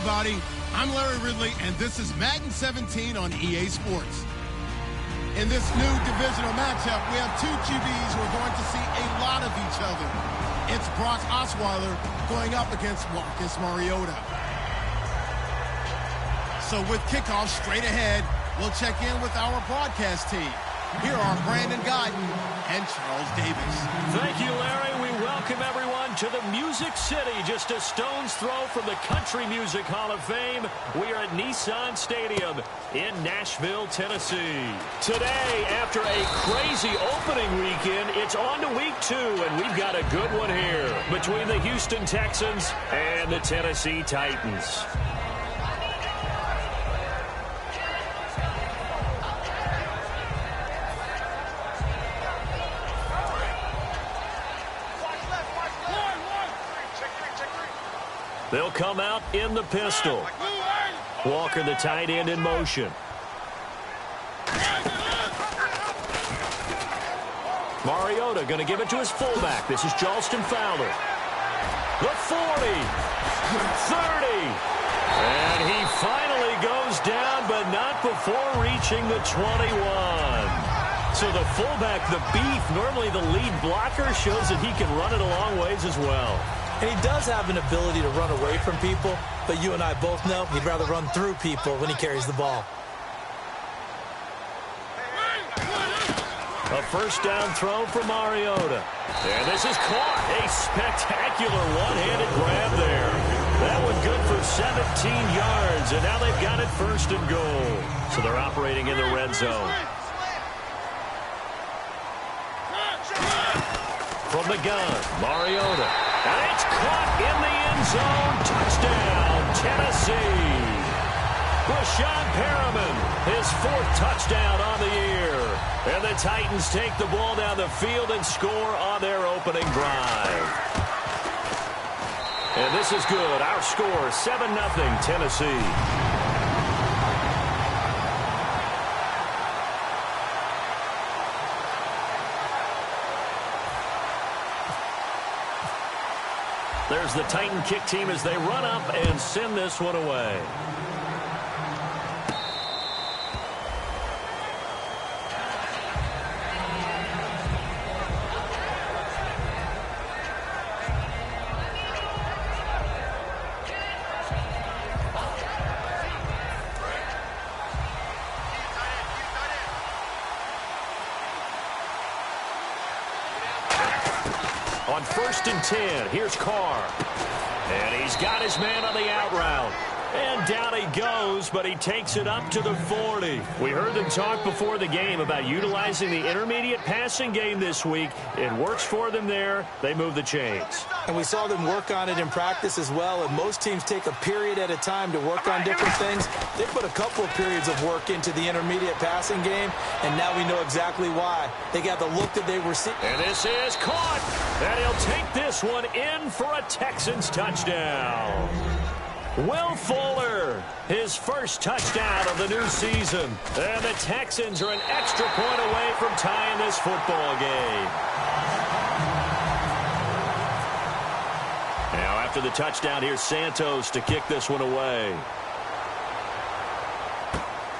everybody. I'm Larry Ridley, and this is Madden 17 on EA Sports. In this new divisional matchup, we have two QBs who are going to see a lot of each other. It's Brock Osweiler going up against Marcus Mariota. So with kickoff straight ahead, we'll check in with our broadcast team. Here are Brandon Guyton and Charles Davis. Thank you, Larry. We welcome everyone to the Music City, just a stone's throw from the Country Music Hall of Fame. We are at Nissan Stadium in Nashville, Tennessee. Today, after a crazy opening weekend, it's on to week 2, and we've got a good one here between the Houston Texans and the Tennessee Titans. They'll come out in the pistol. Walker, the tight end, in motion. Mariota going to give it to his fullback. This is Charleston Fowler. The 40. 30. And he finally goes down, but not before reaching the 21. So the fullback, the beef, normally the lead blocker, shows that he can run it a long ways as well. And he does have an ability to run away from people, but you and I both know he'd rather run through people when he carries the ball. A first down throw for Mariota. And this is caught. A spectacular one-handed grab there. That one good for 17 yards, and now they've got it first and goal. So they're operating in the red zone. From the gun, Mariota. And it's caught in the end zone. Touchdown, Tennessee. Rashawn Perriman, his 4th touchdown on the year. And the Titans take the ball down the field and score on their opening drive. And this is good. Our score, 7-0, Tennessee. There's the Titan kick team as they run up and send this one away. On 1st and 10, here's Carr. And he's got his man on the out route. And down he goes, but he takes it up to the 40. We heard them talk before the game about utilizing the intermediate passing game this week. It works for them there. They move the chains. And we saw them work on it in practice as well. And most teams take a period at a time to work on different things. They put a couple of periods of work into the intermediate passing game, and now we know exactly why. They got the look that they were seeing. And this is caught. And he'll take this one in for a Texans touchdown. Will Fuller, his first touchdown of the new season. And the Texans are an extra point away from tying this football game. Now after the touchdown, here's Santos to kick this one away.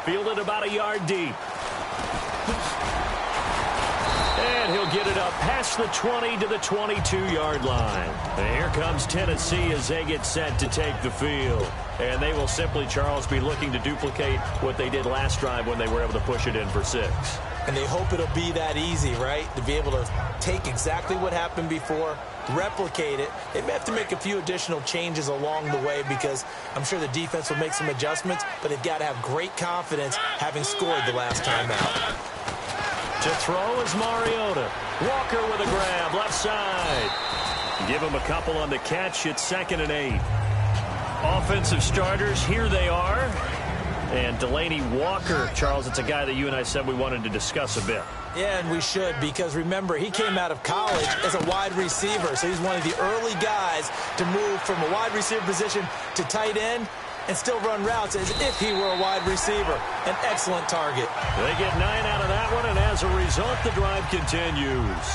Fielded about a yard deep. And he'll get it up past the 20 to the 22-yard line. And here comes Tennessee as they get set to take the field. And they will simply, Charles, be looking to duplicate what they did last drive when they were able to push it in for 6. And they hope it'll be that easy, right? To be able to take exactly what happened before, replicate it. They may have to make a few additional changes along the way because I'm sure the defense will make some adjustments, but they've got to have great confidence having scored the last time out. To throw is Mariota. Walker with a grab, left side. Give him a couple on the catch. It's 2nd and 8. Offensive starters, here they are. And Delaney Walker, Charles, it's a guy that you and I said we wanted to discuss a bit. Yeah, and we should, because remember, he came out of college as a wide receiver, so he's one of the early guys to move from a wide receiver position to tight end and still run routes as if he were a wide receiver. An excellent target. They get 9 out of that one, and as a result, the drive continues.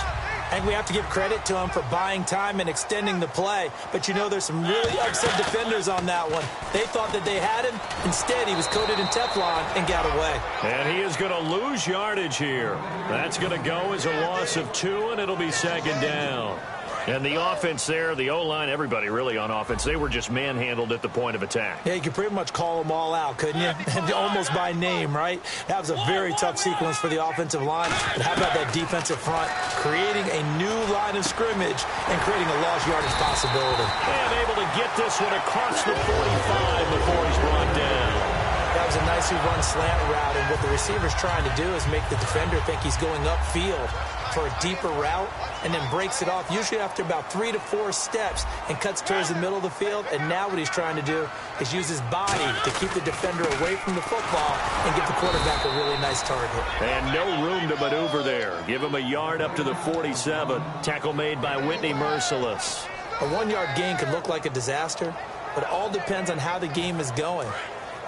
And we have to give credit to him for buying time and extending the play. But you know there's some really upset defenders on that one. They thought that they had him. Instead, he was coated in Teflon and got away. And he is going to lose yardage here. That's going to go as a loss of 2, and it'll be second down. And the offense there, the O-line, everybody really on offense, they were just manhandled at the point of attack. Yeah, you could pretty much call them all out, couldn't you? Almost by name, right? That was a very tough sequence for the offensive line. But how about that defensive front creating a new line of scrimmage and creating a lost yardage possibility? And able to get this one across the 45 before he's brought down. That was a nicely run slant route, and what the receiver's trying to do is make the defender think he's going upfield for a deeper route, and then breaks it off, usually after about 3 to 4 steps, and cuts towards the middle of the field. And now what he's trying to do is use his body to keep the defender away from the football and give the quarterback a really nice target. And no room to maneuver there. Give him a yard up to the 47. Tackle made by Whitney Merciless. A 1-yard gain could look like a disaster, but it all depends on how the game is going.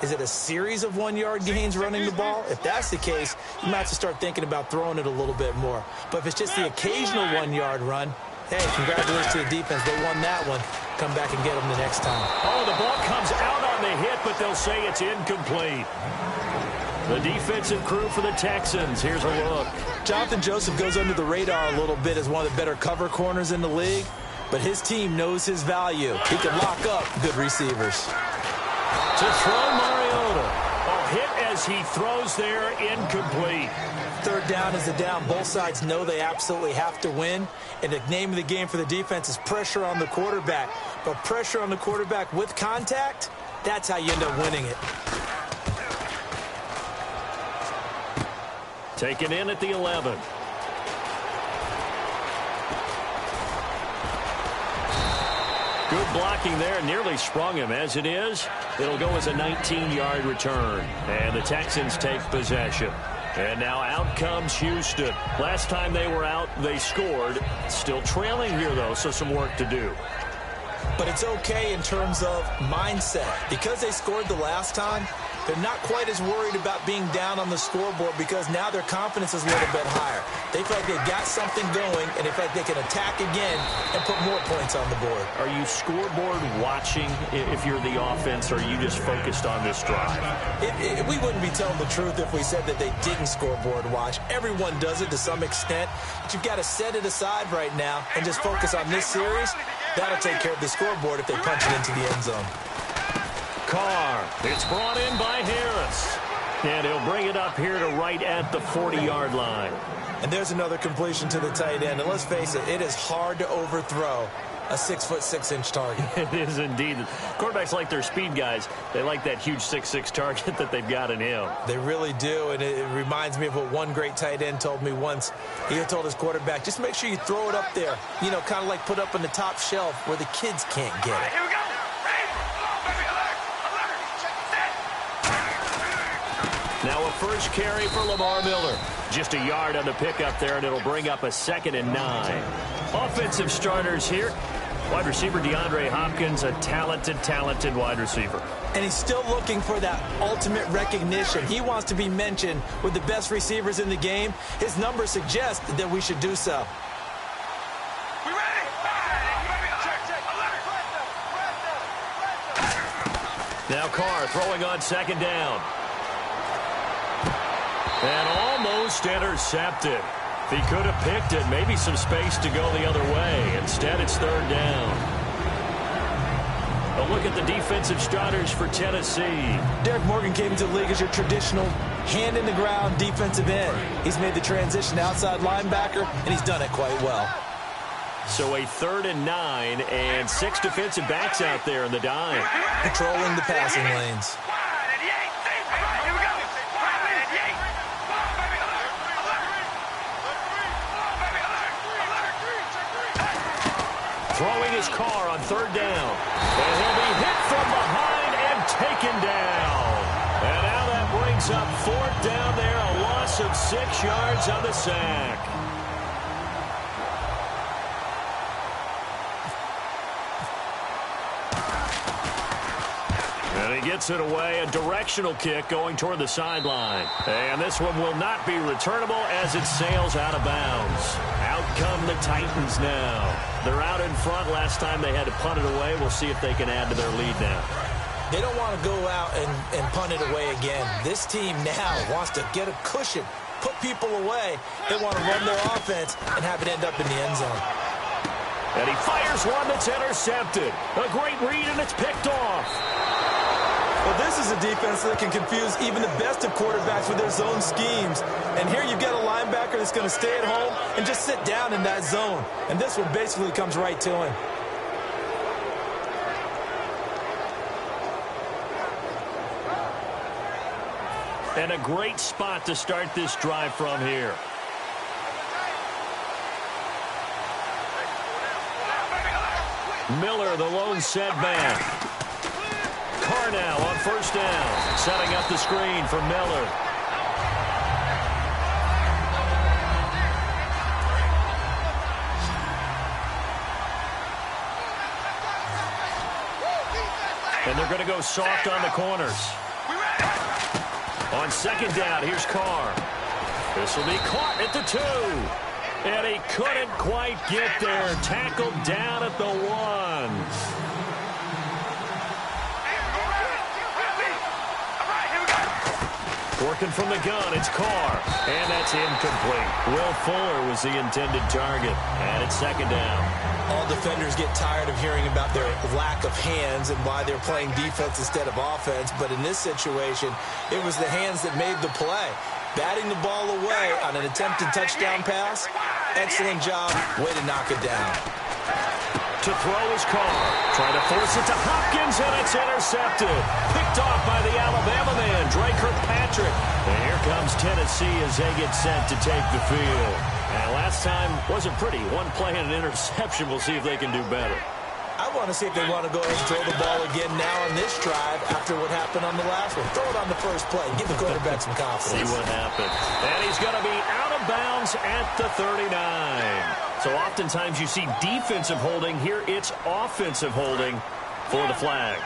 Is it a series of 1-yard gains running the ball? If that's the case, you might have to start thinking about throwing it a little bit more. But if it's just the occasional 1-yard run, hey, congratulations to the defense. They won that one. Come back and get them the next time. Oh, the ball comes out on the hit, but they'll say it's incomplete. The defensive crew for the Texans. Here's a look. Jonathan Joseph goes under the radar a little bit as one of the better cover corners in the league, but his team knows his value. He can lock up good receivers. To throw Mariota. A hit as he throws there, incomplete. Third down is the down. Both sides know they absolutely have to win. And the name of the game for the defense is pressure on the quarterback. But pressure on the quarterback with contact, that's how you end up winning it. Taken in at the 11. Good blocking there. Nearly sprung him. As it is, it'll go as a 19-yard return. And the Texans take possession. And now out comes Houston. Last time they were out, they scored. Still trailing here, though, so some work to do. But it's okay in terms of mindset. Because they scored the last time, they're not quite as worried about being down on the scoreboard because now their confidence is a little bit higher. They feel like they've got something going, and they feel like they can attack again and put more points on the board. Are you scoreboard watching if you're the offense, or are you just focused on this drive? We wouldn't be telling the truth if we said that they didn't scoreboard watch. Everyone does it to some extent, but you've got to set it aside right now and just focus on this series. That'll take care of the scoreboard if they punch it into the end zone. Carr. It's brought in by Harris. And he'll bring it up here to right at the 40-yard line. And there's another completion to the tight end. And let's face it, it is hard to overthrow a 6'6" target. It is indeed. Quarterbacks like their speed guys. They like that huge 6'6" target that they've got in him. They really do, and it reminds me of what one great tight end told me once. He told his quarterback, just make sure you throw it up there, you know, kind of like put up on the top shelf where the kids can't get it. Here we go. Now a first carry for Lamar Miller. Just a yard on the pickup there, and it'll bring up a 2nd and 9. Offensive starters here. Wide receiver DeAndre Hopkins, a talented wide receiver. And he's still looking for that ultimate recognition. He wants to be mentioned with the best receivers in the game. His numbers suggest that we should do so. We ready? Now Carr throwing on 2nd down. And almost intercepted. If he could have picked it, maybe some space to go the other way. Instead, it's 3rd down. A look at the defensive starters for Tennessee. Derek Morgan came into the league as your traditional hand-in-the-ground defensive end. He's made the transition to outside linebacker, and he's done it quite well. So a 3rd and 9, and 6 defensive backs out there in the dime. Patrolling the passing lanes. Throwing his Carr on 3rd down. And he'll be hit from behind and taken down. And now that brings up 4th down there, a loss of 6 yards on the sack. And he gets it away, a directional kick going toward the sideline. And this one will not be returnable as it sails out of bounds. Out come the Titans now. They're out in front. Last time they had to punt it away. We'll see if they can add to their lead now. They don't want to go out and punt it away again. This team now wants to get a cushion, put people away. They want to run their offense and have it end up in the end zone. And he fires one that's intercepted. A great read, and it's picked off. Well, this is a defense that can confuse even the best of quarterbacks with their zone schemes. And here you've got a linebacker that's going to stay at home and just sit down in that zone. And this one basically comes right to him. And a great spot to start this drive from here. Miller, the lone setback. Carr now on first down, setting up the screen for Miller. And they're going to go soft on the corners. On second down, here's Carr. This will be caught at the 2. And he couldn't quite get there. Tackled down at the 1. Working from the gun, it's Carr. And that's incomplete. Will Fuller was the intended target. And it's second down. All defenders get tired of hearing about their lack of hands and why they're playing defense instead of offense. But in this situation, it was the hands that made the play. Batting the ball away on an attempted touchdown pass. Excellent job. Way to knock it down. To throw is Carr. Trying to force it to Hopkins, and it's intercepted. Picked off by the Alabama man, Drake Kirkpatrick. And here comes Tennessee as they get set to take the field. And last time wasn't pretty. One play and an interception. We'll see if they can do better. I want to see if they want to go ahead and throw the ball again now on this drive after what happened on the last one. Throw it on the first play. Give the quarterback some confidence. See what happened. And he's going to be out of bounds at the 39. So oftentimes you see defensive holding. Here it's offensive holding for the flag.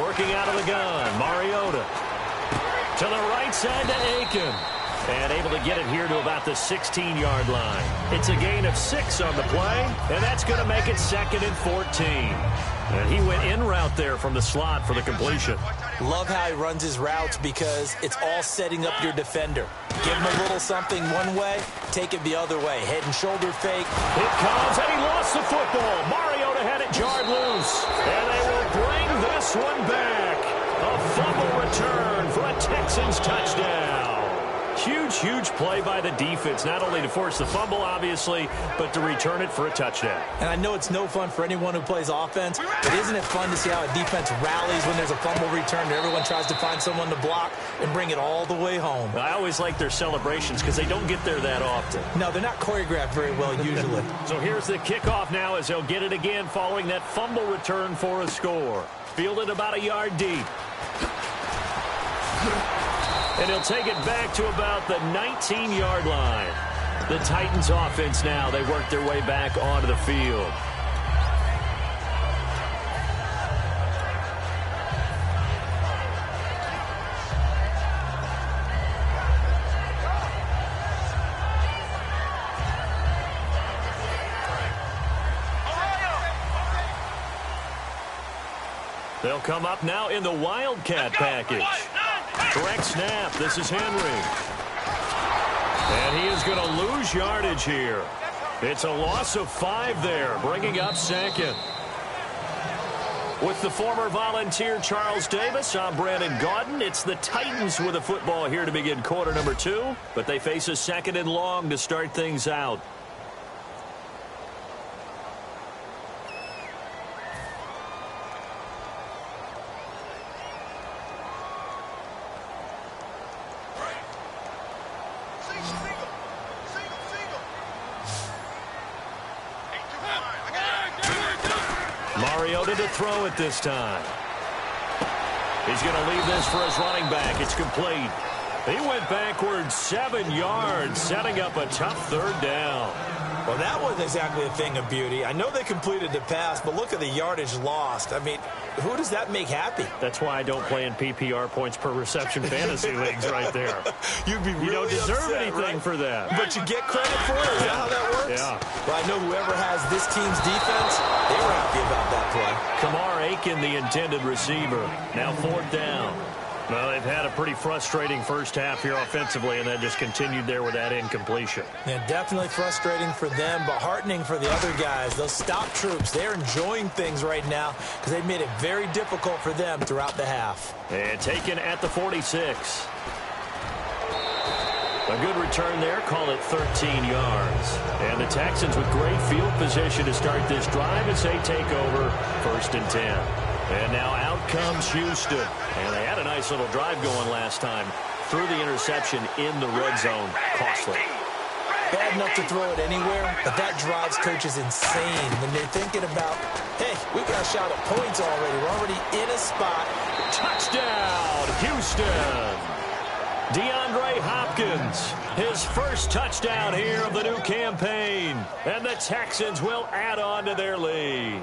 Working out of the gun, Mariota. To the right side to Aiken. And able to get it here to about the 16-yard line. It's a gain of 6 on the play, and that's going to make it 2nd and 14. And he went in route there from the slot for the completion. Love how he runs his routes because it's all setting up your defender. Give him a little something one way, take it the other way. Head and shoulder fake. It comes, and he lost the football. Mariota had it jarred loose. And they will bring this one back. A fumble return for a Texans touchdown. Huge, huge play by the defense, not only to force the fumble, obviously, but to return it for a touchdown. And I know it's no fun for anyone who plays offense, but isn't it fun to see how a defense rallies when there's a fumble return and everyone tries to find someone to block and bring it all the way home? I always like their celebrations because they don't get there that often. No, they're not choreographed very well usually. So here's the kickoff now as they'll get it again following that fumble return for a score. Fielded about a yard deep. And he'll take it back to about the 19-yard line. The Titans offense now, they work their way back onto the field. They'll come up now in the Wildcat package. Correct snap. This is Henry. And he is going to lose yardage here. It's a loss of 5 there, bringing up 2nd. With the former Volunteer Charles Davis, I'm Brandon Gaudin. It's the Titans with a football here to begin quarter number 2, but they face a 2nd and long to start things out. Mariota to throw it this time. He's going to leave this for his running back. It's complete. He went backwards 7 yards, setting up a tough third down. Well, that wasn't exactly a thing of beauty. I know they completed the pass, but look at the yardage lost. I mean, who does that make happy? That's why I don't play in PPR points per reception fantasy leagues right there. You'd be really You don't deserve upset, anything right? for that. But you get credit for it? Is that how that works? Yeah. Well, I know whoever has this team's defense, they were happy about that play. Kamar Aiken, the intended receiver. Now 4th down. Well, they've had a pretty frustrating first half here offensively, and then just continued there with that incompletion. Yeah, definitely frustrating for them, but heartening for the other guys. Those stop troops, they're enjoying things right now because they've made it very difficult for them throughout the half. And taken at the 46. A good return there, call it 13 yards. And the Texans with great field position to start this drive as they take over 1st and 10. And now out comes Houston. And they had a nice little drive going last time. Threw the interception in the red zone. Costly. Bad enough to throw it anywhere, but that drives coaches insane when they're thinking about, hey, we got a shot at points already. We're already in a spot. Touchdown, Houston. DeAndre Hopkins, his first touchdown here of the new campaign. And the Texans will add on to their lead.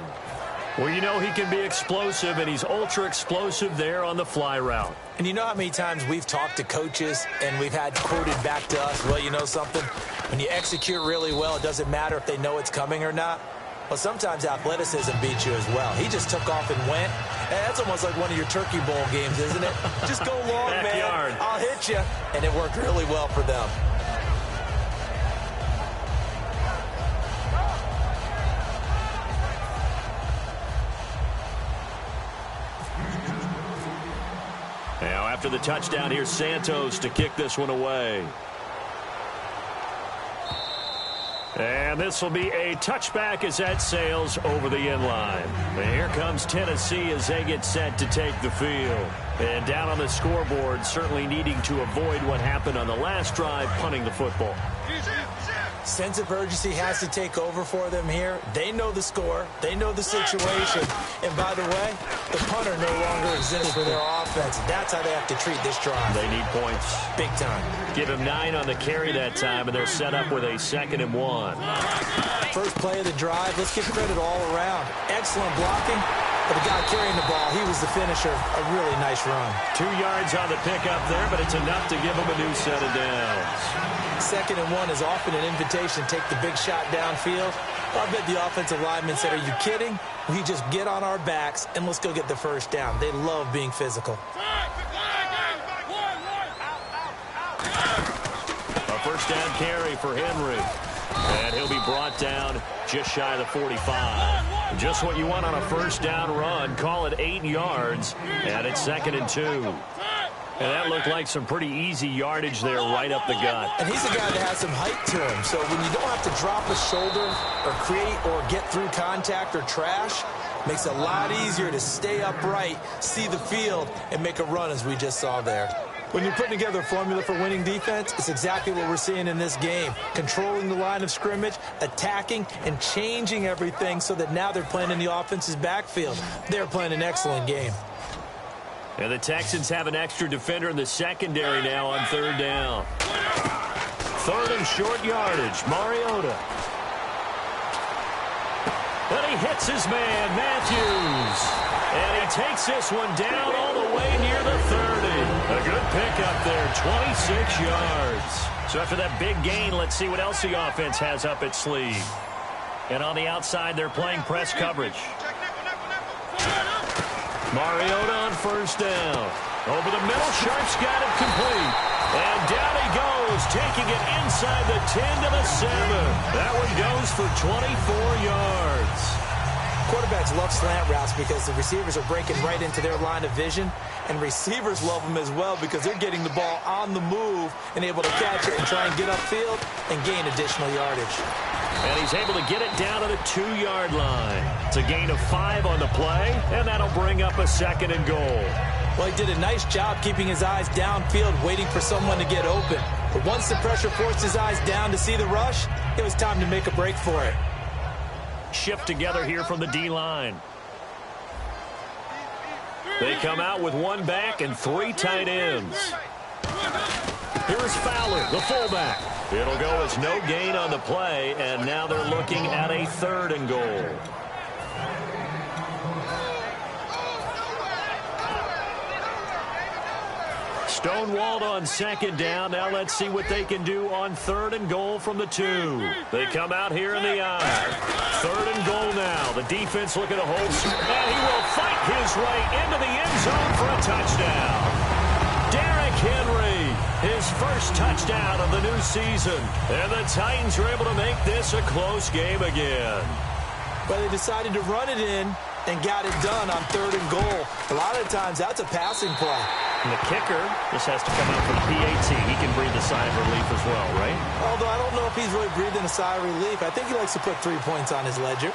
Well, you know he can be explosive, and he's ultra-explosive there on the fly route. And you know how many times we've talked to coaches and we've had quoted back to us, well, you know something? When you execute really well, it doesn't matter if they know it's coming or not. Well, sometimes athleticism beats you as well. He just took off and went. Hey, that's almost like one of your Turkey Bowl games, isn't it? Just go long, man. I'll hit you. And it worked really well for them. Now, after the touchdown, here's Santos to kick this one away. And this will be a touchback as that sails over the end line. And here comes Tennessee as they get set to take the field. And down on the scoreboard, certainly needing to avoid what happened on the last drive, punting the football. Sense of urgency has to take over for them here. They know the score. They know the situation. And by the way, the punter no longer exists for their offense. That's how they have to treat this drive. They need points. Big time. Give him 9 on the carry that time, and they're set up with a 2nd and 1. First play of the drive. Let's give credit all around. Excellent blocking. But the guy carrying the ball, he was the finisher. A really nice run. 2 yards on the pickup there, but it's enough to give him a new set of downs. 2nd and 1 is often an invitation to take the big shot downfield. I bet the offensive lineman said, are you kidding? We just get on our backs and let's go get the first down. They love being physical. A first down carry for Henry. And he'll be brought down just shy of the 45. Just what you want on a first down run. Call it 8 yards. And it's 2nd and 2. And that looked like some pretty easy yardage there right up the gut. And he's a guy that has some height to him. So when you don't have to drop a shoulder or create or get through contact or trash, makes it a lot easier to stay upright, see the field, and make a run as we just saw there. When you're putting together a formula for winning defense, it's exactly what we're seeing in this game. Controlling the line of scrimmage, attacking, and changing everything so that now they're playing in the offense's backfield. They're playing an excellent game. And the Texans have an extra defender in the secondary now on 3rd down. 3rd and short yardage, Mariota. But he hits his man, Matthews. And he takes this one down all the way near the 30. A good pickup there, 26 yards. So after that big gain, let's see what else the offense has up its sleeve. And on the outside, they're playing press coverage. Mariota on 1st down. Over the middle, Sharp's got it complete. And down he goes, taking it inside the 10 to the 7. That one goes for 24 yards. Quarterbacks love slant routes because the receivers are breaking right into their line of vision. And receivers love them as well because they're getting the ball on the move and able to catch it and try and get upfield and gain additional yardage. And he's able to get it down to the 2-yard line. It's a gain of 5 on the play, and that'll bring up a 2nd and goal. Well, he did a nice job keeping his eyes downfield, waiting for someone to get open. But once the pressure forced his eyes down to see the rush, it was time to make a break for it. Shift together here from the D-line. They come out with 1 back and 3 tight ends. Here's Fowler, the fullback. It'll go as no gain on the play, and now they're looking at a 3rd and goal. Stonewalled on 2nd down. Now let's see what they can do on 3rd and goal from the 2. They come out here in the eye. 3rd and goal now. The defense looking to hold. And he will fight his way into the end zone for a touchdown. Derrick Henry, his first touchdown of the new season. And the Titans are able to make this a close game again. But they decided to run it in and got it done on 3rd and goal. A lot of times, that's a passing play. And the kicker just has to come out for the PAT. He can breathe a sigh of relief as well, right? Although I don't know if he's really breathing a sigh of relief. I think he likes to put 3 points on his ledger.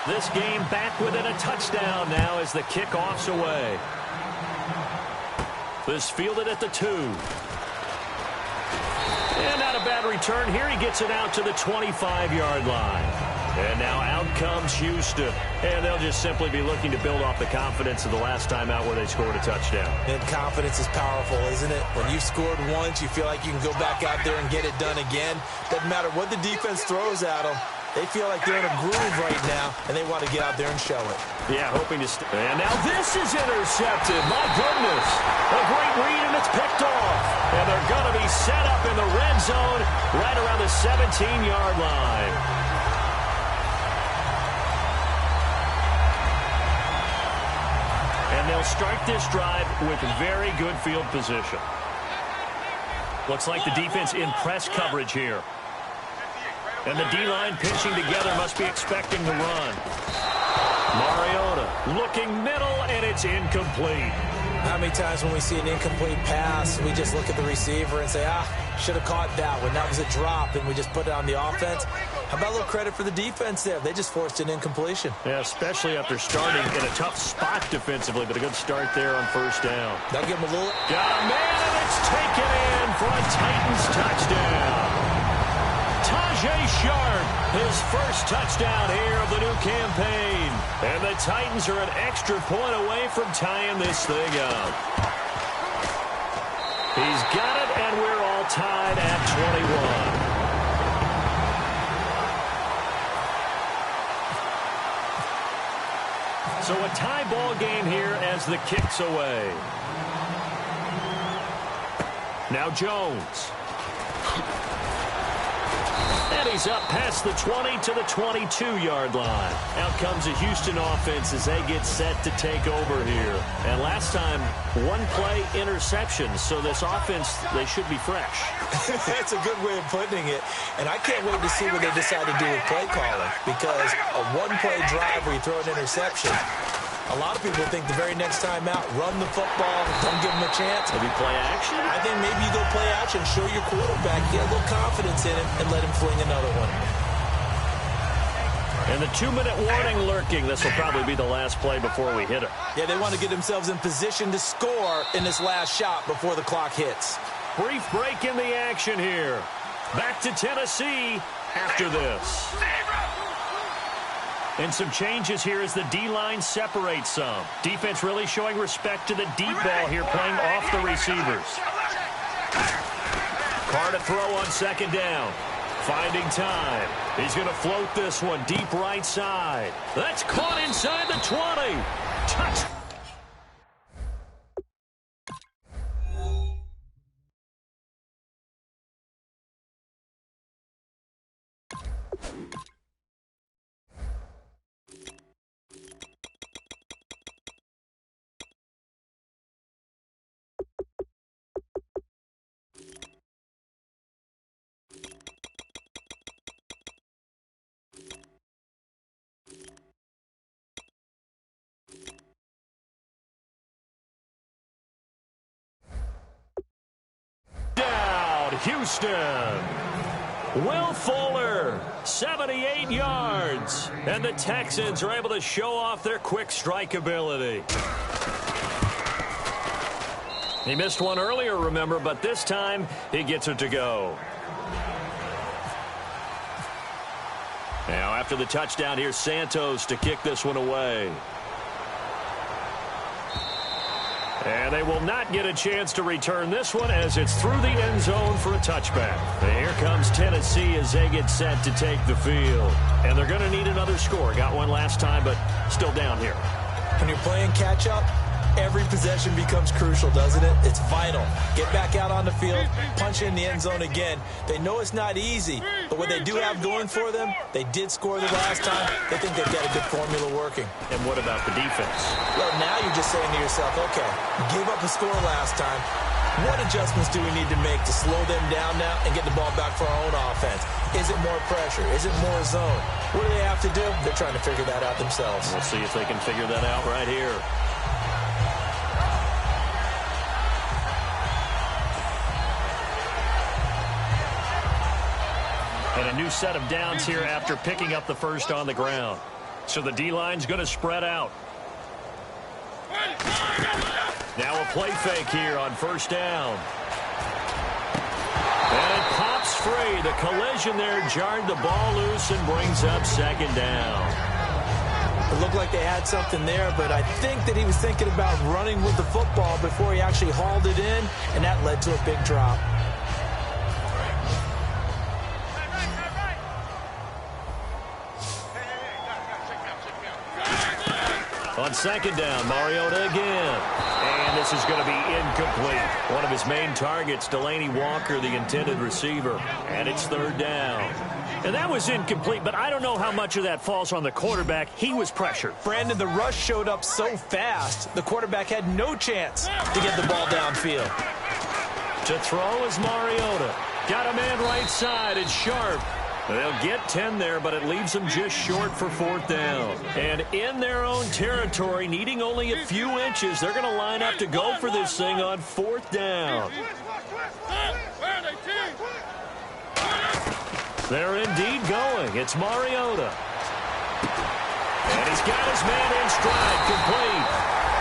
This game back within a touchdown now as the kickoff's away. This fielded at the 2. And not a bad return here. He gets it out to the 25-yard line. And now out comes Houston. And they'll just simply be looking to build off the confidence of the last time out where they scored a touchdown. And confidence is powerful, isn't it? When you've scored once, you feel like you can go back out there and get it done again. Doesn't matter what the defense throws at them. They feel like they're in a groove right now, and they want to get out there and show it. Yeah, hoping to and now this is intercepted. My goodness. A great read, and it's picked off. And they're going to be set up in the red zone right around the 17-yard line. And they'll start this drive with very good field position. Looks like the defense in press coverage here. And the D-line pinching together must be expecting the run. Mariota looking middle, and it's incomplete. How many times when we see an incomplete pass, we just look at the receiver and say, should have caught that one. That was a drop, and we just put it on the offense. How about a little credit for the defense there? They just forced an incompletion. Yeah, especially after starting in a tough spot defensively, but a good start there on 1st down. They'll give him a little. Got a man, and it's taken in for a Titans touchdown. Tajay Sharp, his first touchdown here of the new campaign. And the Titans are an extra point away from tying this thing up. He's got it, and we're all tied at 21. So a tie ball game here as the kick's away. Now Jones. And he's up past the 20 to the 22-yard line. Out comes the Houston offense as they get set to take over here. And last time, one play interception. So this offense, they should be fresh. That's a good way of putting it. And I can't wait to see what they decide to do with play calling. Because a one-play drive where you throw an interception, a lot of people think the very next time out, run the football, don't give them a chance. Maybe play action? I think maybe you go play action, show your quarterback, get a little confidence in him, and let him fling another one. And the 2-minute warning lurking. This will probably be the last play before we hit it. Yeah, they want to get themselves in position to score in this last shot before the clock hits. Brief break in the action here. Back to Tennessee after this. And some changes here as the D-line separates some. Defense really showing respect to the deep ball here, playing off the receivers. Carr to throw on 2nd down. Finding time. He's going to float this one deep right side. That's caught inside the 20. Touch. Houston. Will Fuller, 78 yards. And the Texans are able to show off their quick strike ability. He missed one earlier, remember, but this time he gets it to go. Now after the touchdown, here's Santos to kick this one away. And they will not get a chance to return this one as it's through the end zone for a touchback. And here comes Tennessee as they get set to take the field. And they're going to need another score. Got one last time, but still down here. When you're playing catch-up, every possession becomes crucial, doesn't it? It's vital. Get back out on the field, punch in the end zone again. They know it's not easy, but what they do have going for them, they did score the last time. They think they've got a good formula working. And what about the defense? Well, now you're just saying to yourself, okay, give up a score last time. What adjustments do we need to make to slow them down now and get the ball back for our own offense? Is it more pressure? Is it more zone? What do they have to do? They're trying to figure that out themselves. We'll see if they can figure that out right here. And a new set of downs here after picking up the first on the ground. So the D-line's going to spread out. Now a play fake here on first down. And it pops free. The collision there jarred the ball loose and brings up second down. It looked like they had something there, but I think that he was thinking about running with the football before he actually hauled it in, and that led to a big drop. On second down, Mariota again. And this is going to be incomplete. One of his main targets, Delaney Walker, the intended receiver. And it's third down. And that was incomplete, but I don't know how much of that falls on the quarterback. He was pressured. Brandon, the rush showed up so fast, the quarterback had no chance to get the ball downfield. To throw is Mariota. Got a man right side. It's Sharp. They'll get 10 there, but it leaves them just short for fourth down. And in their own territory, needing only a few inches, they're going to line up to go for this thing on fourth down. They're indeed going. It's Mariota. And he's got his man in stride, complete.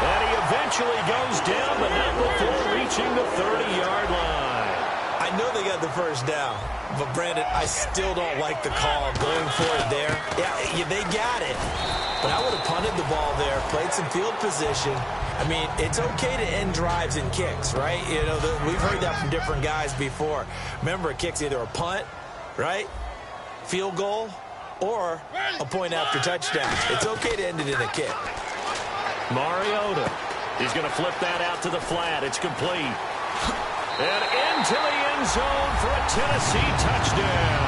And he eventually goes down, but not before reaching the 30-yard line. I know they got the first down, but Brandon, I still don't like the call going for it there. Yeah, they got it, but I would have punted the ball there, played some field position. I mean, it's okay to end drives and kicks, right? You know, we've heard that from different guys before. Remember, a kick's either a punt, right, field goal, or a point after touchdown. It's okay to end it in a kick. Mariota, he's going to flip that out to the flat. It's complete. And into the end zone for a Tennessee touchdown.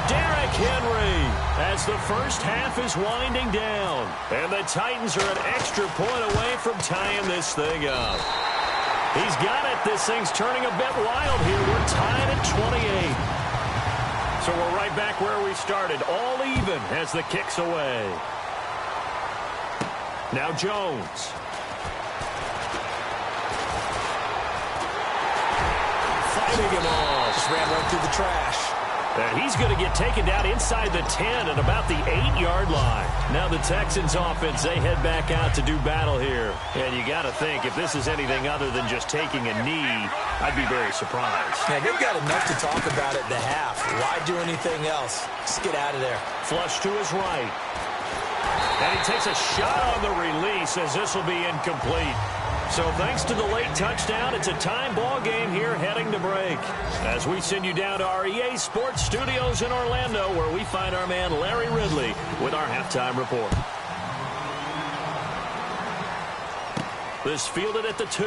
Derrick Henry as the first half is winding down. And the Titans are an extra point away from tying this thing up. He's got it. This thing's turning a bit wild here. We're tied at 28. So we're right back where we started. All even as the kick's away. Now Jones. Fighting him off. Just ran right through the trash. And he's going to get taken down inside the 10 at about the 8-yard line. Now the Texans offense, they head back out to do battle here. And you got to think, if this is anything other than just taking a knee, I'd be very surprised. Yeah, they've got enough to talk about at the half. Why do anything else? Just get out of there. Flush to his right. And he takes a shot on the release as this will be incomplete. So thanks to the late touchdown, it's a time ball game here heading to break. As we send you down to our EA Sports Studios in Orlando, where we find our man Larry Ridley with our halftime report. This fielded at the 2.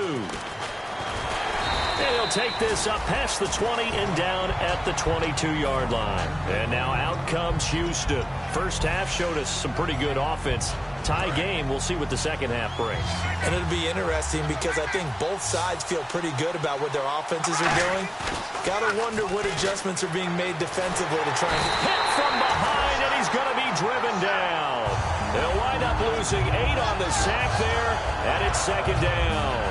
And he'll take this up past the 20 and down at the 22-yard line. And now out comes Houston. First half showed us some pretty good offense. Tie game, we'll see what the second half brings. And it'll be interesting because I think both sides feel pretty good about what their offenses are doing. Got to wonder what adjustments are being made defensively to try and hit from behind, and he's going to be driven down. They'll wind up losing 8 on the sack there, and it's second down.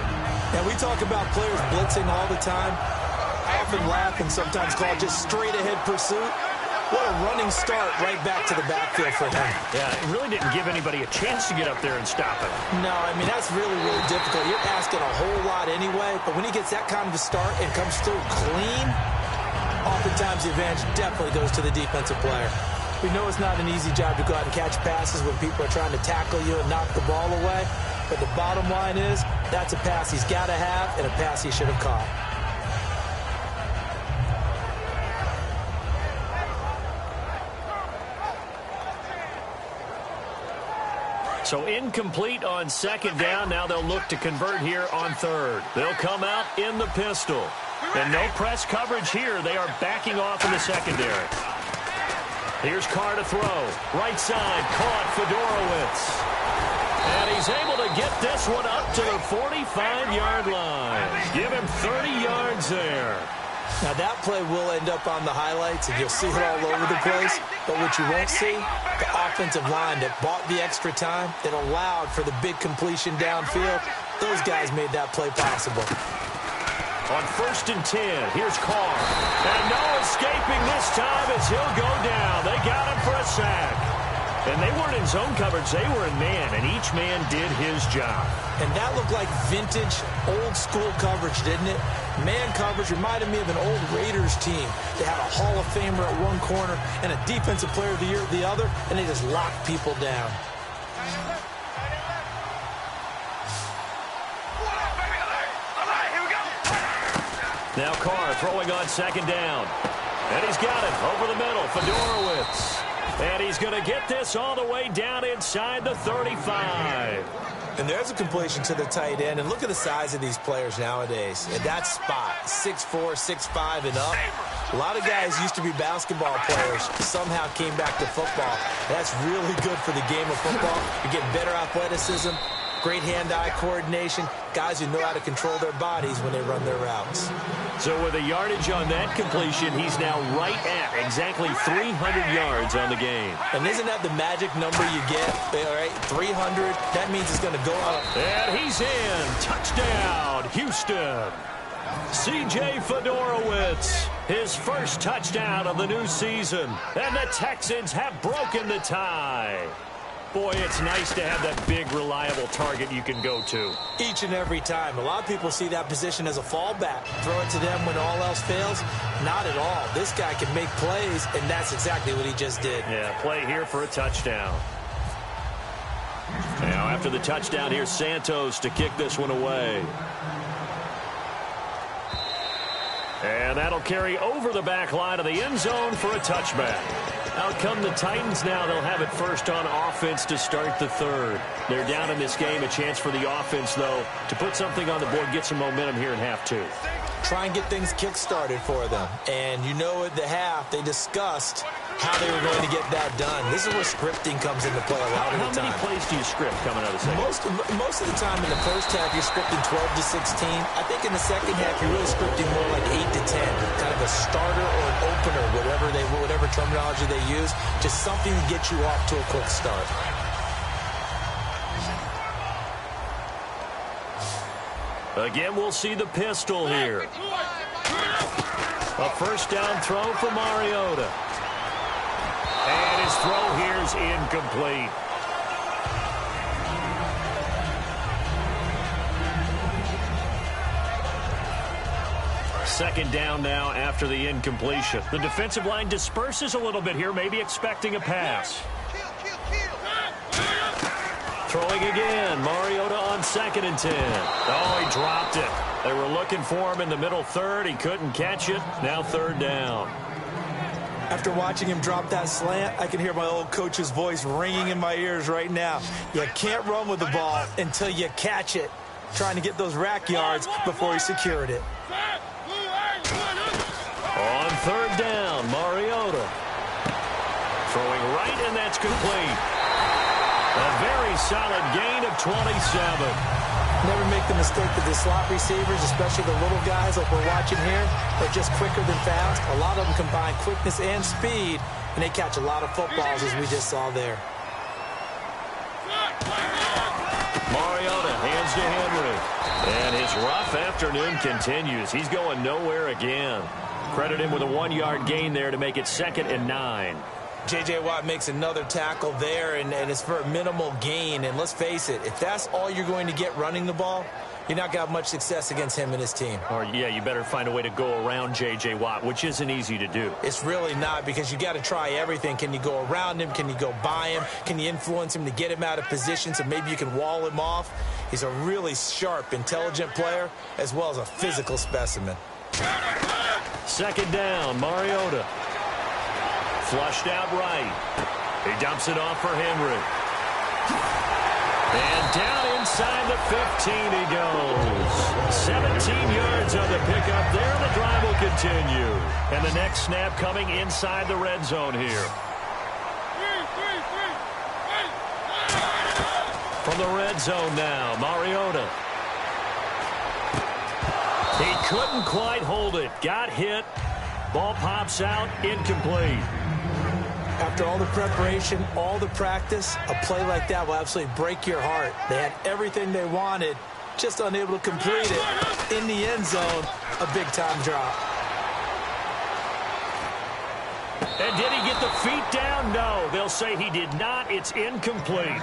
Now, we talk about players blitzing all the time. I often laugh and sometimes call it just straight-ahead pursuit. What a running start right back to the backfield for him. Yeah, it really didn't give anybody a chance to get up there and stop it. No, I mean, that's really, really difficult. You're asking a whole lot anyway, but when he gets that kind of a start and comes through clean, oftentimes the advantage definitely goes to the defensive player. We know it's not an easy job to go out and catch passes when people are trying to tackle you and knock the ball away. But the bottom line is, that's a pass he's got to have and a pass he should have caught. So incomplete on second down. Now they'll look to convert here on third. They'll come out in the pistol. And no press coverage here. They are backing off in the secondary. Here's Carr to throw. Right side, caught Fedorowicz. And he's able to get this one up to the 45-yard line. Give him 30 yards there. Now, that play will end up on the highlights, and you'll see it all over the place. But what you won't see, the offensive line that bought the extra time, that allowed for the big completion downfield, those guys made that play possible. On 1st and 10, here's Carr. And no escaping this time as he'll go down. They got him for a sack. And they weren't in zone coverage. They were in man, and each man did his job. And that looked like vintage, old-school coverage, didn't it? Man coverage reminded me of an old Raiders team. They had a Hall of Famer at one corner and a Defensive Player of the Year at the other, and they just locked people down. Now Carr throwing on second down. And he's got it over the middle. Fedorowicz. And he's going to get this all the way down inside the 35. And there's a completion to the tight end. And look at the size of these players nowadays. At that spot, 6'4", 6'5", and up. A lot of guys used to be basketball players, somehow came back to football. That's really good for the game of football. You get better athleticism, great hand-eye coordination, guys who know how to control their bodies when they run their routes. So with a yardage on that completion, he's now right at exactly 300 yards on the game. And isn't that the magic number you get? All right, 300, that means it's going to go up. And he's in. Touchdown, Houston. C.J. Fedorowicz, his first touchdown of the new season. And the Texans have broken the tie. Boy, it's nice to have that big, reliable target you can go to. Each and every time. A lot of people see that position as a fallback. Throw it to them when all else fails. Not at all. This guy can make plays, and that's exactly what he just did. Yeah, play here for a touchdown. Now, after the touchdown, here's Santos to kick this one away. And that'll carry over the back line of the end zone for a touchback. Out come the Titans now. They'll have it first on offense to start the third. They're down in this game. A chance for the offense, though, to put something on the board, get some momentum here in half two. Try and get things kick-started for them. And you know at the half, they discussed how they were going to get that done. This is where scripting comes into play a lot of the time. How many plays do you script coming out of the second? Most of the time in the first half, you're scripting 12 to 16. I think in the second half, you're really scripting more like 8 to 10. Kind of a starter or an opener, whatever terminology they use. Just something to get you off to a quick start. Again, we'll see the pistol here. A first down throw for Mariota. And his throw here is incomplete. Second down now after the incompletion. The defensive line disperses a little bit here, maybe expecting a pass. Throwing again. Mariota on 2nd and 10. Oh, he dropped it. They were looking for him in the middle third. He couldn't catch it. Now third down. After watching him drop that slant, I can hear my old coach's voice ringing in my ears right now. You can't run with the ball until you catch it. Trying to get those rack yards before he secured it. On third down, Mariota. Throwing right, and that's complete. A very solid gain of 27. Never make the mistake that the slot receivers, especially the little guys like we're watching here, are just quicker than fast. A lot of them combine quickness and speed, and they catch a lot of footballs, as we just saw there. Mariota hands to Henry. And his rough afternoon continues. He's going nowhere again. Credit him with a 1-yard gain there to make it 2nd and 9. J.J. Watt makes another tackle there, and it's for a minimal gain. And let's face it, if that's all you're going to get running the ball, you're not going to have much success against him and his team. Or, yeah, you better find a way to go around J.J. Watt, which isn't easy to do. It's really not, because you got to try everything. Can you go around him? Can you go by him? Can you influence him to get him out of position so maybe you can wall him off? He's a really sharp, intelligent player, as well as a physical specimen. Second down, Mariota. Flushed out right. He dumps it off for Henry. And down inside the 15 he goes. 17 yards on the pickup there. The drive will continue. And the next snap coming inside the red zone here. From the red zone now, Mariota. He couldn't quite hold it. Got hit. Ball pops out. Incomplete. After all the preparation, all the practice, a play like that will absolutely break your heart. They had everything they wanted, just unable to complete it. In the end zone, a big-time drop. And did he get the feet down? No. They'll say he did not. It's incomplete.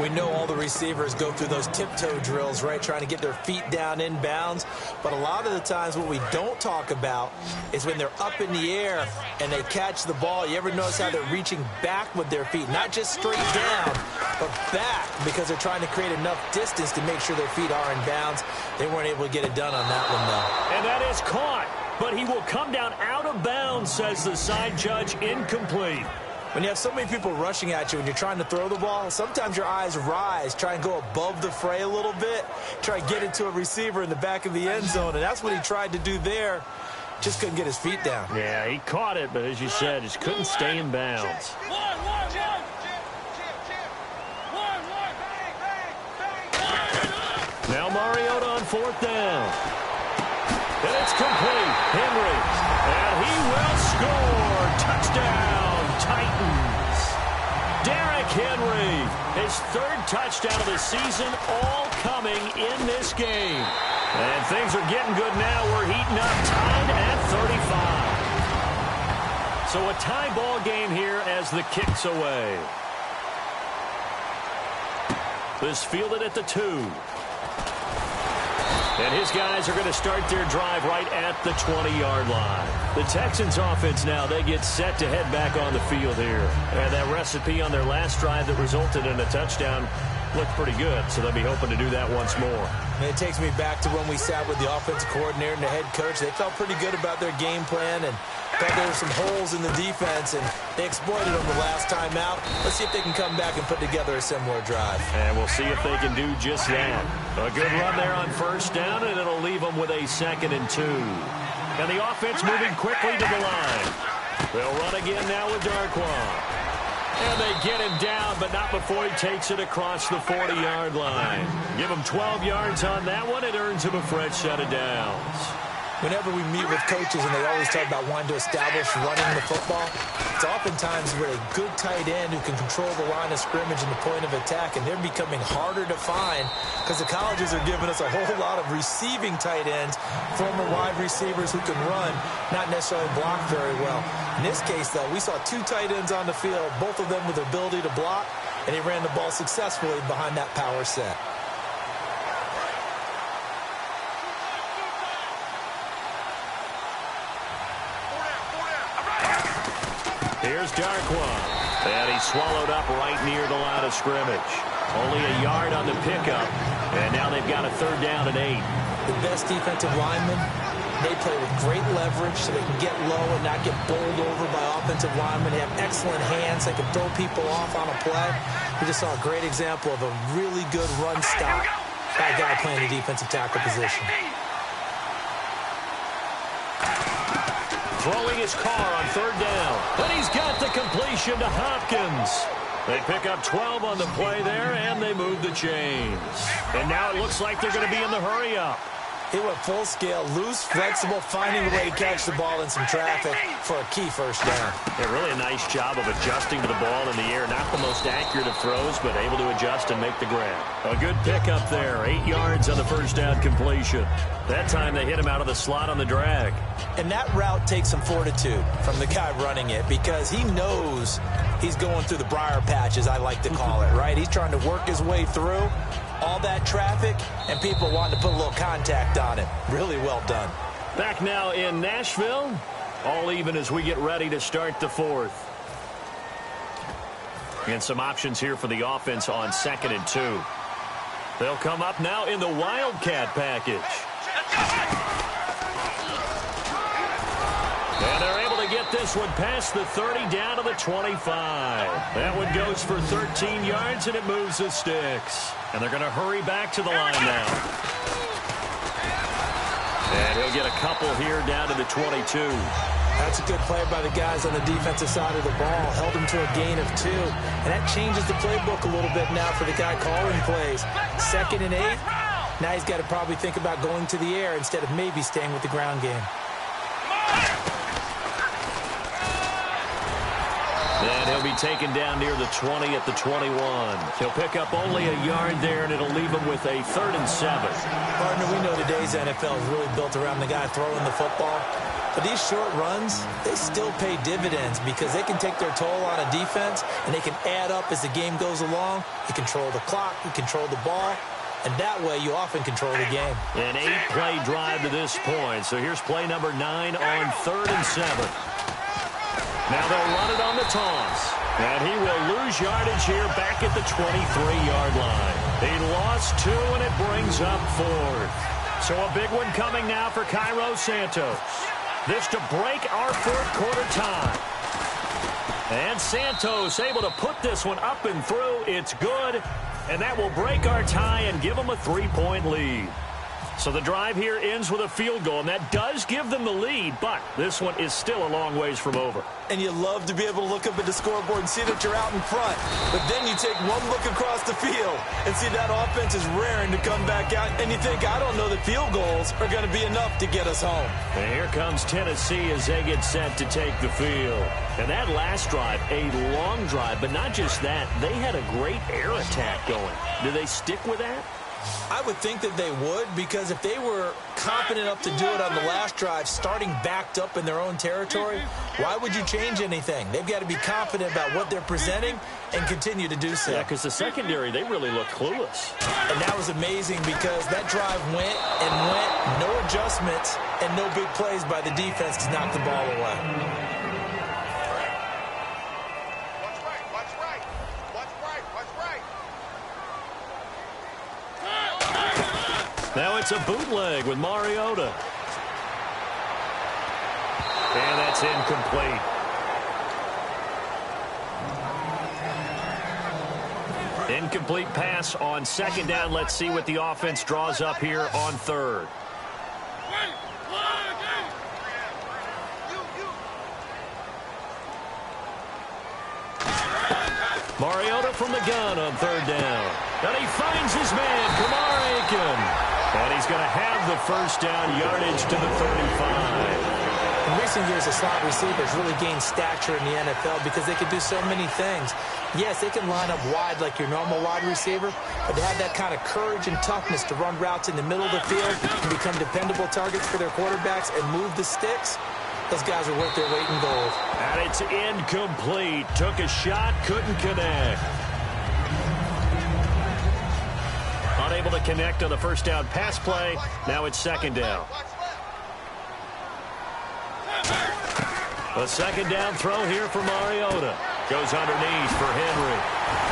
We know all the receivers go through those tiptoe drills, right, trying to get their feet down in bounds. But a lot of the times what we don't talk about is when they're up in the air and they catch the ball. You ever notice how they're reaching back with their feet? Not just straight down, but back, because they're trying to create enough distance to make sure their feet are in bounds. They weren't able to get it done on that one, though. And that is caught. But he will come down out of bounds, says the side judge. Incomplete. When you have so many people rushing at you when you're trying to throw the ball, sometimes your eyes rise, try and go above the fray a little bit, try and get it to a receiver in the back of the end zone, and that's what he tried to do there. Just couldn't get his feet down. Yeah, he caught it, but as you said, just couldn't stay in bounds. Now Mariota on fourth down. And it's complete. Henry. And he will score. Touchdown, Titans. Derrick Henry. His third touchdown of the season, all coming in this game. And things are getting good now. We're heating up, tied at 35. So a tie ball game here as the kick's away. This fielded at the 2. And his guys are going to start their drive right at the 20-yard line. The Texans offense now, they get set to head back on the field here. And that recipe on their last drive that resulted in a touchdown looked pretty good, so they'll be hoping to do that once more. And it takes me back to when we sat with the offensive coordinator and the head coach. They felt pretty good about their game plan and thought there were some holes in the defense, and they exploited them the last time out. Let's see if they can come back and put together a similar drive. And we'll see if they can do just that. A good run there on first down, and it'll leave them with a 2nd and 2. And the offense moving quickly to the line. They'll run again now with Darquan. And they get him down, but not before he takes it across the 40-yard line. Give him 12 yards on that one. It earns him a fresh set of downs. Whenever we meet with coaches and they always talk about wanting to establish running the football, it's oftentimes with a good tight end who can control the line of scrimmage and the point of attack, and they're becoming harder to find because the colleges are giving us a whole lot of receiving tight ends, former wide receivers who can run, not necessarily block very well. In this case, though, we saw 2 tight ends on the field, both of them with the ability to block, and he ran the ball successfully behind that power set. Here's Darquan. And he's swallowed up right near the line of scrimmage. Only a yard on the pickup. And now they've got a 3rd down and 8. The best defensive linemen, they play with great leverage so they can get low and not get bowled over by offensive linemen. They have excellent hands. They can throw people off on a play. We just saw a great example of a really good run stop by a guy playing the defensive tackle position. Throwing his car on 3rd down. And he's got the completion to Hopkins. They pick up 12 on the play there, and they move the chains. And now it looks like they're going to be in the hurry-up. He went full scale, loose, flexible, finding a way to catch the ball in some traffic for a key first down. Yeah, really a nice job of adjusting to the ball in the air. Not the most accurate of throws, but able to adjust and make the grab. A good pickup there. 8 yards on the first down completion. That time they hit him out of the slot on the drag. And that route takes some fortitude from the guy running it because he knows he's going through the briar patch, as I like to call it, right? He's trying to work his way through all that traffic, and people wanting to put a little contact on it. Really well done. Back now in Nashville. All even as we get ready to start the fourth. And some options here for the offense on 2nd and 2. They'll come up now in the Wildcat package. And they're able to get this one past the 30 down to the 25. That one goes for 13 yards, and it moves the sticks. And they're going to hurry back to the line now. And he'll get a couple here down to the 22. That's a good play by the guys on the defensive side of the ball. Held him to a gain of 2. And that changes the playbook a little bit now for the guy calling plays. 2nd and 8. Now he's got to probably think about going to the air instead of maybe staying with the ground game. And he'll be taken down near the 20 at the 21. He'll pick up only a yard there, and it'll leave him with a 3rd and 7. Partner, we know today's NFL is really built around the guy throwing the football. But these short runs, they still pay dividends because they can take their toll on a defense, and they can add up as the game goes along. You control the clock, you control the ball, and that way you often control the game. An 8-play drive to this point. So here's play number 9 on 3rd and 7. Now they'll run it on the toss. And he will lose yardage here back at the 23-yard line. He lost 2, and it brings up 4th. So a big one coming now for Cairo Santos. This to break our 4th quarter tie. And Santos able to put this one up and through. It's good. And that will break our tie and give them a 3-point lead. So the drive here ends with a field goal, and that does give them the lead, but this one is still a long ways from over. And you love to be able to look up at the scoreboard and see that you're out in front. But then you take one look across the field and see that offense is raring to come back out, and you think, I don't know that field goals are going to be enough to get us home. And here comes Tennessee as they get set to take the field. And that last drive, a long drive, but not just that, they had a great air attack going. Do they stick with that? I would think that they would, because if they were confident enough to do it on the last drive, starting backed up in their own territory, why would you change anything? They've got to be confident about what they're presenting and continue to do so. Yeah, because the secondary, they really look clueless. And that was amazing because that drive went and went, no adjustments, and no big plays by the defense to knock the ball away. Now it's a bootleg with Mariota. And that's incomplete. Incomplete pass on 2nd down. Let's see what the offense draws up here on 3rd. Mariota from the gun on 3rd down. And he finds his man, Kamar Aiken. And he's going to have the first down, yardage to the 35. In recent years, the slot receivers really gained stature in the NFL because they can do so many things. Yes, they can line up wide like your normal wide receiver, but to have that kind of courage and toughness to run routes in the middle of the field and become dependable targets for their quarterbacks and move the sticks, those guys are worth their weight in gold. And it's incomplete. Took a shot, couldn't connect. Unable to connect on the first down pass play. Now it's 2nd down. A 2nd down throw here for Mariota. Goes underneath for Henry.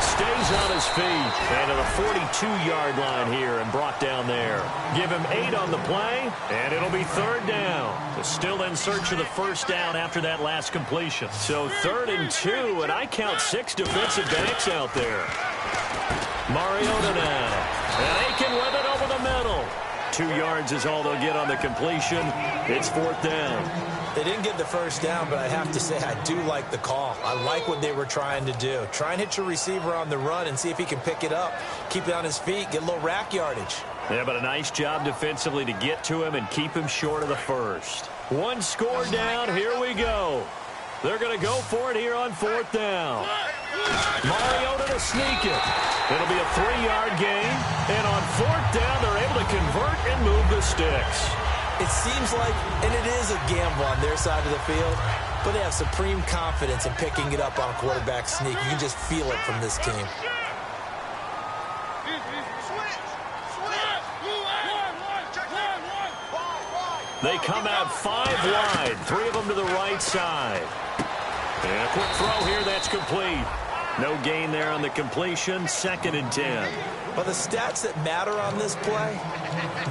Stays on his feet. And to the 42-yard line here and brought down there. Give him 8 on the play, and it'll be 3rd down. They're still in search of the first down after that last completion. So 3rd and 2, and I count 6 defensive backs out there. Mariota now. And Aiken with it over the middle. 2 yards is all they'll get on the completion. It's 4th down. They didn't get the first down, but I have to say I do like the call. I like what they were trying to do. Try and hit your receiver on the run and see if he can pick it up. Keep it on his feet, get a little rack yardage. Yeah, but a nice job defensively to get to him and keep him short of the first. One score down. Here we go. They're going to go for it here on fourth down. Mariota to sneak it. It'll be a 3-yard gain. And on fourth down, they're able to convert and move the sticks. It seems like, and it is a gamble on their side of the field, but they have supreme confidence in picking it up on a quarterback sneak. You can just feel it from this team. They come out 5 wide, 3 of them to the right side. And a quick throw here, that's complete. No gain there on the completion, 2nd and 10. Well, the stats that matter on this play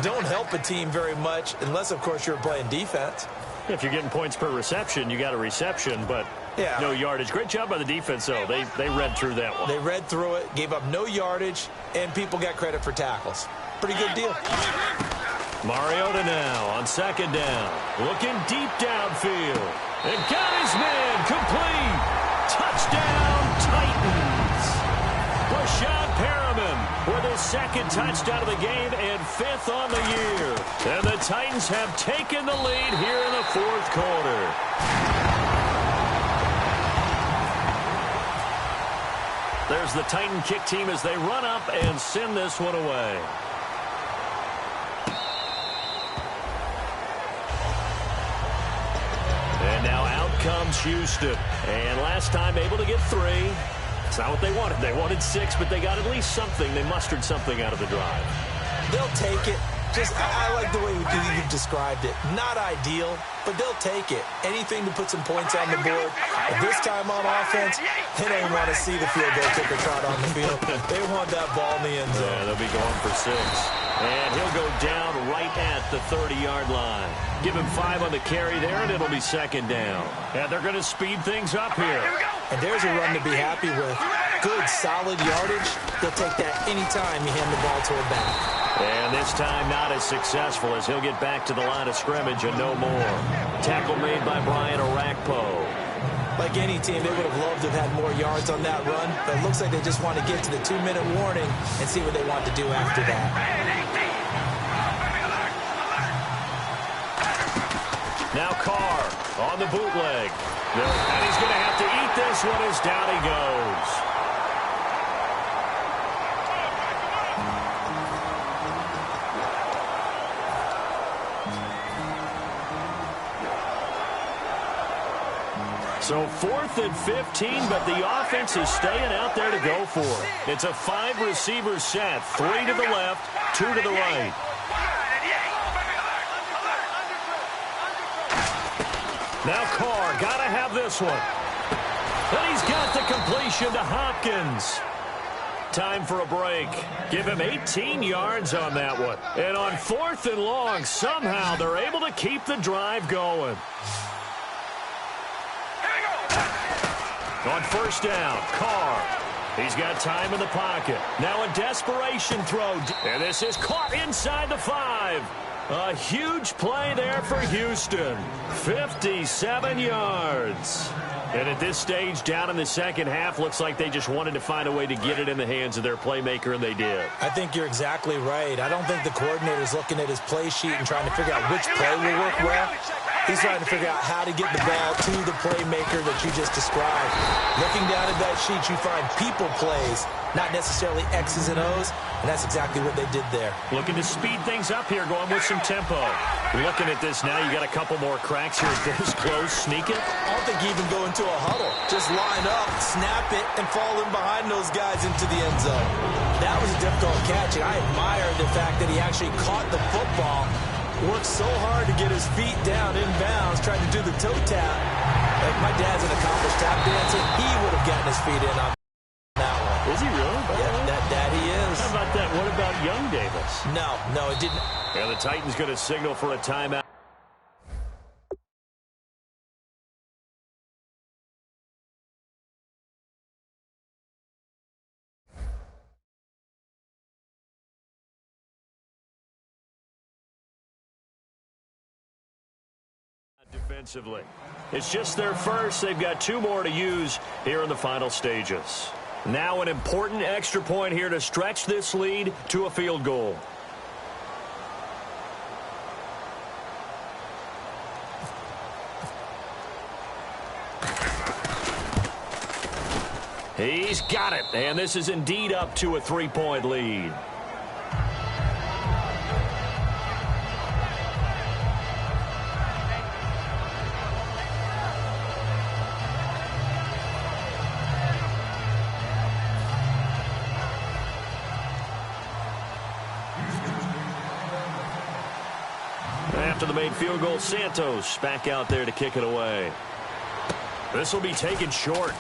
don't help a team very much unless, of course, you're playing defense. If you're getting points per reception, you got a reception, but no yardage. Great job by the defense, though. They read through that one. They read through it, gave up no yardage, and people got credit for tackles. Pretty good deal. Mariota now on 2nd down. Looking deep downfield. And got his man complete. Touchdown, Titans. Rashad Perriman with his 2nd touchdown of the game and 5th on the year. And the Titans have taken the lead here in the 4th quarter. There's the Titan kick team as they run up and send this one away. And now out comes Houston. And last time able to get 3. It's not what they wanted. They wanted 6, but they got at least something. They mustered something out of the drive. They'll take it. I like the way you've described it. Not ideal, but they'll take it. Anything to put some points on the board. But this time on offense, they don't want to see the field goal kicker trot on the field. They want that ball in the end zone. Yeah, they'll be going for 6. And he'll go down right at the 30-yard line. Give him 5 on the carry there, and it'll be 2nd down. And they're going to speed things up here. And there's a run to be happy with. Good, solid yardage. They'll take that anytime you hand the ball to a back. And this time not as successful as he'll get back to the line of scrimmage and no more. Tackle made by Brian Orakpo. Like any team, they would have loved to have had more yards on that run, but it looks like they just want to get to the 2-minute warning and see what they want to do after that. Now Carr on the bootleg. And he's going to have to eat this one as down he goes. So 4th and 15, but the offense is staying out there to go for it. It's a 5-receiver set, 3 to the left, 2 to the right. Now Carr, got to have this one. And he's got the completion to Hopkins. Time for a break. Give him 18 yards on that one. And on 4th and long, somehow they're able to keep the drive going. On 1st down, Carr. He's got time in the pocket. Now a desperation throw. And this is caught inside the 5. A huge play there for Houston. 57 yards. And at this stage, down in the second half, looks like they just wanted to find a way to get it in the hands of their playmaker, and they did. I think you're exactly right. I don't think the coordinator's looking at his play sheet and trying to figure out which play will work well. He's trying to figure out how to get the ball to the playmaker that you just described. Looking down at that sheet, you find people plays, not necessarily X's and O's, and that's exactly what they did there. Looking to speed things up here, going with some tempo. Looking at this now, you got a couple more cracks here. This close, sneak it. I don't think you even go into a huddle. Just line up, snap it, and fall in behind those guys into the end zone. That was a difficult catch, and I admire the fact that he actually caught the football, worked so hard to get his feet down inbounds, tried to do the toe tap. Like my dad's an accomplished tap dancer. He would have gotten his feet in on that one. Is he really? Yeah, that he is. How about that? What about young Davis? No, it didn't. And the Titans going to signal for a timeout. Defensively. It's just their first. They've got 2 more to use here in the final stages. Now an important extra point here to stretch this lead to a field goal. He's got it, and this is indeed up to a 3-point lead. After the made field goal, Santos back out there to kick it away. This will be taken short.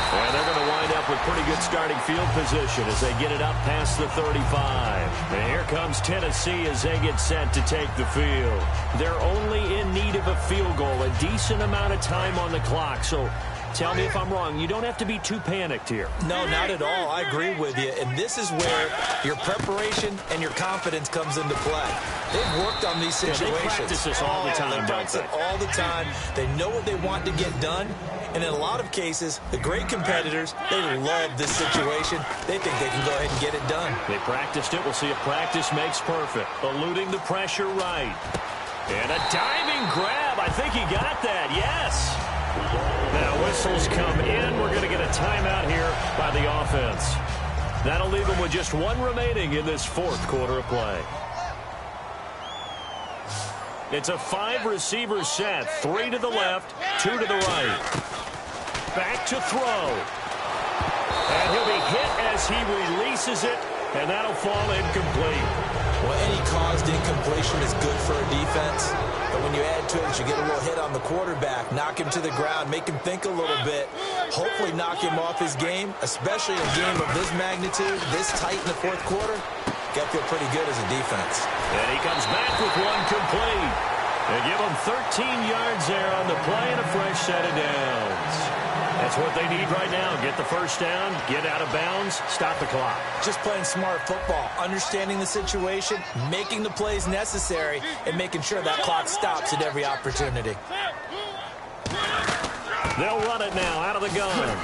And they're going to wind up with pretty good starting field position as they get it up past the 35. And here comes Tennessee as they get set to take the field. They're only in need of a field goal, a decent amount of time on the clock. So tell me if I'm wrong. You don't have to be too panicked here. No, not at all. I agree with you. And this is where your preparation and your confidence comes into play. They've worked on these situations. Yeah, they practice this all the time, they practice it all the time. They know what they want to get done. And in a lot of cases, the great competitors, they love this situation. They think they can go ahead and get it done. They practiced it. We'll see if practice makes perfect. Eluding the pressure right. And a diving grab. I think he got that. Yes. Now whistles come in. We're going to get a timeout here by the offense. That'll leave them with just one remaining in this fourth quarter of play. It's a 5-receiver set. 3 to the left, 2 to the right. Back to throw. And he'll be hit as he releases it, and that'll fall incomplete. Well, any caused incompletion is good for a defense. But when you add to it, you get a little hit on the quarterback, knock him to the ground, make him think a little bit, hopefully knock him off his game, especially in a game of this magnitude, this tight in the fourth quarter. Got to feel pretty good as a defense. And he comes back with one complete. They give him 13 yards there on the play and a fresh set of downs. That's what they need right now. Get the first down, get out of bounds, stop the clock. Just playing smart football, understanding the situation, making the plays necessary, and making sure that clock stops at every opportunity. They'll run it now out of the gun.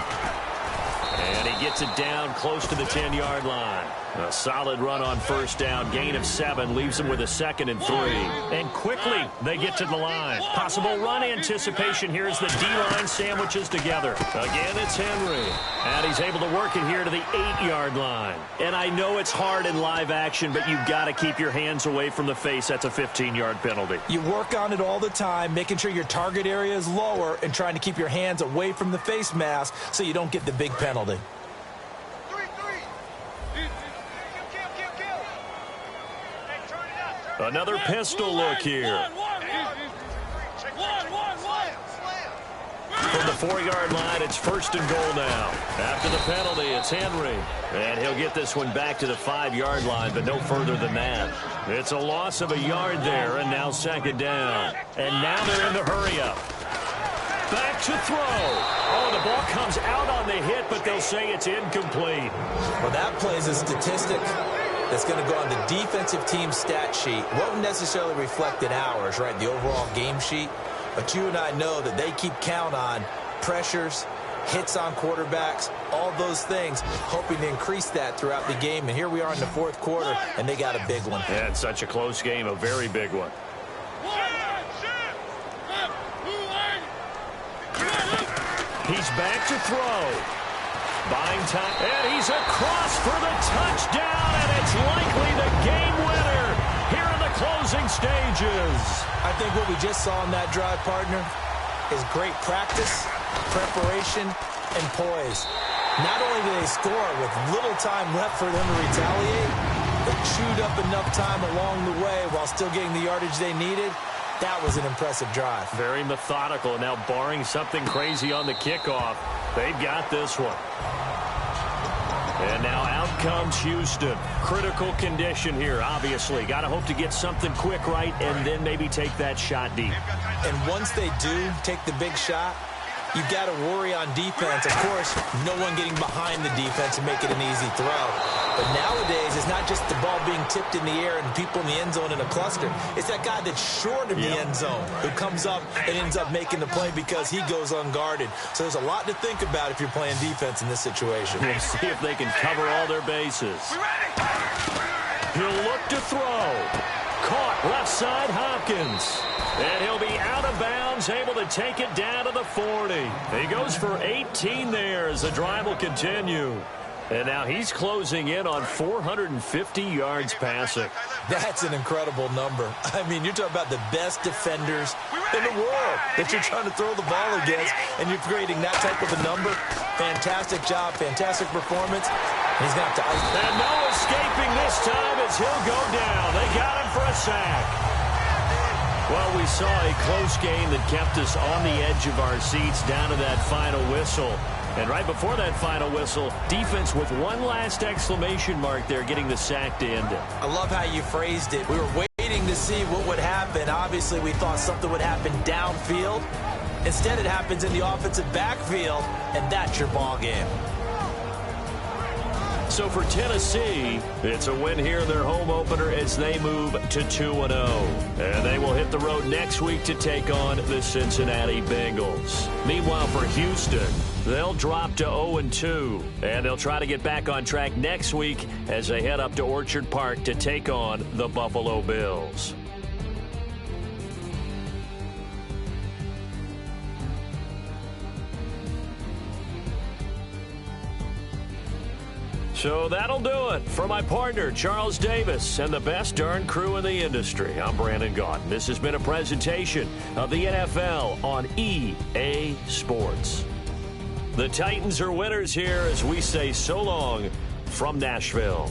And he gets it down close to the 10-yard line. A solid run on first down. Gain of 7 leaves them with a 2nd and 3. And quickly they get to the line. Possible run anticipation here as the D-line sandwiches together. Again, it's Henry. And he's able to work it here to the 8-yard line. And I know it's hard in live action, but you've got to keep your hands away from the face. That's a 15-yard penalty. You work on it all the time, making sure your target area is lower and trying to keep your hands away from the face mask so you don't get the big penalty. Another pistol look here. From the 4-yard line, it's 1st and goal now. After the penalty, it's Henry. And he'll get this one back to the 5-yard line, but no further than that. It's a loss of a yard there, and now 2nd down. And now they're in the hurry-up. Back to throw. Oh, the ball comes out on the hit, but they'll say it's incomplete. Well, that plays a statistic that's going to go on the defensive team stat sheet. Won't necessarily reflect in ours, right, the overall game sheet. But you and I know that they keep count on pressures, hits on quarterbacks, all those things, hoping to increase that throughout the game. And here we are in the fourth quarter, and they got a big one. Yeah, it's such a close game, a very big one. He's back to throw. Buying time, and he's across for the touchdown, and it's likely the game winner here in the closing stages. I think what we just saw in that drive, partner, is great practice, preparation, and poise. Not only did they score with little time left for them to retaliate, they chewed up enough time along the way while still getting the yardage they needed. That was an impressive drive. Very methodical. Now, barring something crazy on the kickoff, they've got this one. And now out comes Houston. Critical condition here, obviously. Got to hope to get something quick right and then maybe take that shot deep. And once they do take the big shot, you've got to worry on defense. Of course, no one getting behind the defense and make it an easy throw. But nowadays, it's not just the ball being tipped in the air and people in the end zone in a cluster. It's that guy that's short of the end zone who comes up and ends up making the play because he goes unguarded. So there's a lot to think about if you're playing defense in this situation. We'll see if they can cover all their bases. He'll look to throw. Caught left side, Hopkins. And he'll be out of bounds, able to take it down to the 40. He goes for 18 there as the drive will continue. And now he's closing in on 450 yards passing. That's an incredible number. I mean, you're talking about the best defenders in the world that you're trying to throw the ball against, and you're creating that type of a number. Fantastic job, fantastic performance. He's got to ice. And no escaping this time as he'll go down. They got him for a sack. Well, we saw a close game that kept us on the edge of our seats down to that final whistle. And right before that final whistle, defense with one last exclamation mark there, getting the sack to end it. I love how you phrased it. We were waiting to see what would happen. Obviously, we thought something would happen downfield. Instead, it happens in the offensive backfield, and that's your ball game. So for Tennessee, it's a win here in their home opener as they move to 2-0. And they will hit the road next week to take on the Cincinnati Bengals. Meanwhile, for Houston, they'll drop to 0-2. And they'll try to get back on track next week as they head up to Orchard Park to take on the Buffalo Bills. So that'll do it for my partner, Charles Davis, and the best darn crew in the industry. I'm Brandon Gaudin. This has been a presentation of the NFL on EA Sports. The Titans are winners here as we say so long from Nashville.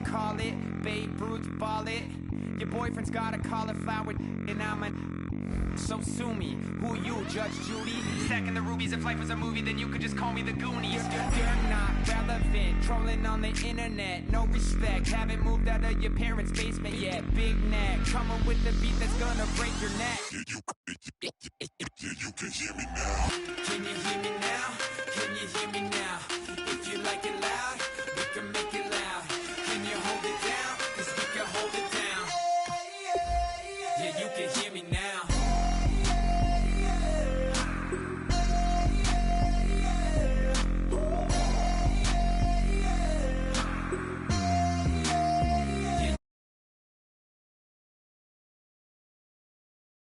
Call it, Babe Ruth ball it. Your boyfriend's got a cauliflower and I'm so sue me. Who you, Judge Judy? Stacking the rubies. If life was a movie, then you could just call me the Goonies. You're not relevant, trolling on the internet. No respect, haven't moved out of your parents' basement yet. Big neck, coming with the beat that's gonna break your neck. You can hear me now. Can you hear me now?